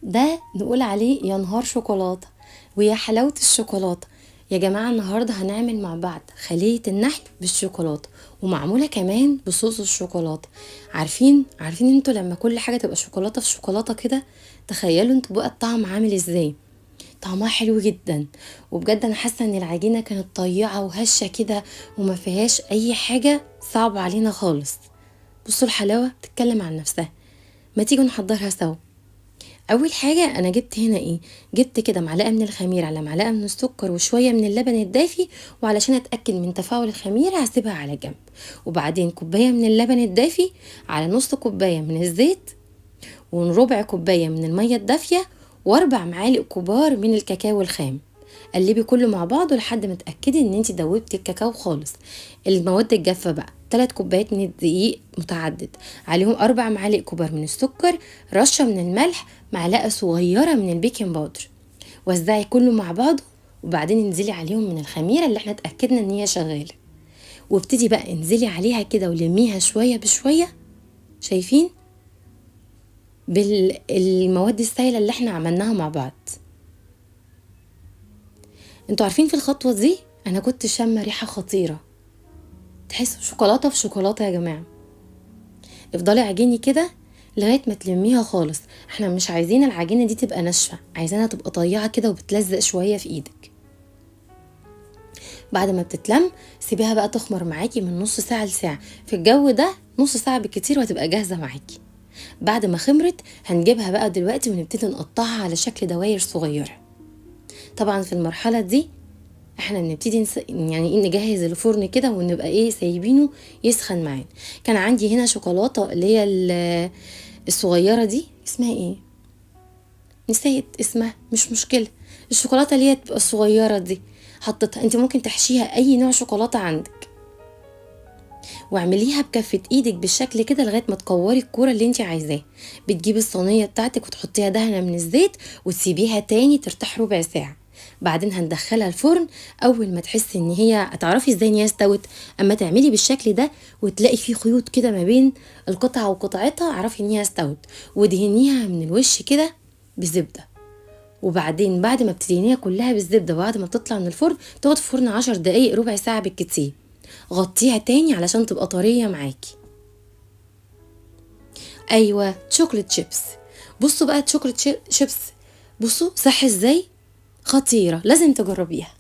ده نقول عليه يا نهار شوكولاتة ويا حلاوة الشوكولاتة. يا جماعة النهاردة هنعمل مع بعض خلية النحل بالشوكولاتة، ومعمولة كمان بصوص الشوكولاتة. عارفين انتوا لما كل حاجة تبقى شوكولاتة في شوكولاتة كده؟ تخيلوا انتوا بقى الطعم عامل ازاي. طعمها حلو جدا، وبجد انا حاسة ان العجينة كانت طيعة وهشة كده، وما فيهاش اي حاجة صعبة علينا خالص. بصوا الحلاوة بتتكلم عن نفسها. ما تيجوا نحضرها سوا. اول حاجه انا جبت هنا ايه، جبت كده معلقه من الخميره على معلقه من السكر وشويه من اللبن الدافي، وعلشان اتاكد من تفاعل الخميره هسيبها على جنب. وبعدين كوبايه من اللبن الدافي على نص كوبايه من الزيت، وربع كوبايه من الميه الدافيه، واربع معالق كبار من الكاكاو الخام. قلبي كله مع بعضه لحد ما تاكدي ان انت دوبتي الكاكاو خالص. المواد الجافه بقى 3 كوبايات من الدقيق متعدد، عليهم 4 معالق كبار من السكر، رشه من الملح، معلقه صغيره من البيكنج باودر. وزعي كله مع بعضه، وبعدين انزلي عليهم من الخميره اللي احنا اتاكدنا ان هي شغاله. وابتدي بقى انزلي عليها كده ولميها شويه بشويه. شايفين؟ بالمواد السائله اللي احنا عملناها مع بعض. انتوا عارفين في الخطوه دي انا كنت شامه ريحه خطيره، تحسوا شوكولاته في شوكولاته يا جماعه. افضلي عجيني كده لغايه ما تلميها خالص. احنا مش عايزين العجينه دي تبقى ناشفه، عايزينها تبقى طيعه كده وبتلزق شويه في ايدك. بعد ما بتتلم سيبيها بقى تخمر معاكي من نص ساعه لساعه، في الجو ده نص ساعه بالكتير وهتبقى جاهزه معاكي. بعد ما خمرت هنجيبها بقى دلوقتي ونبتدي نقطعها على شكل دواير صغيره. طبعا في المرحله دي احنا بنبتدي يعني ايه نجهز الفرن كده ونبقى ايه سايبينه يسخن معانا. كان عندي هنا شوكولاته اللي هي الصغيره دي، اسمها ايه، نسيت اسمها، مش مشكله. الشوكولاته اللي هي تبقى الصغيره دي حطيتها. انت ممكن تحشيها اي نوع شوكولاته عندك، واعمليها بكفه ايدك بالشكل كده لغايه ما تكوري الكوره اللي انت عايزاها. بتجيبي الصينيه بتاعتك وتحطيها دهنه من الزيت وتسيبيها تاني ترتاح ربع ساعه. بعدين هندخلها الفرن. اول ما تحسي ان هي هتعرفي ازاي ان هي استوت، اما تعملي بالشكل ده وتلاقي فيه خيوط كده ما بين القطعه وقطعتها، اعرفي ان هي استوت. ودهنيها من الوش كده بزبده. وبعدين بعد ما بتدهنيها كلها بالزبده بعد ما بتطلع من الفرن تقعد في الفرن 10 دقايق ربع ساعه بالكتير. غطيها تاني علشان تبقى طريه معاكي. ايوه شوكليت شيبس. بصوا بقى شيبس، بصوا صح ازاي، خطيره، لازم تجربيها.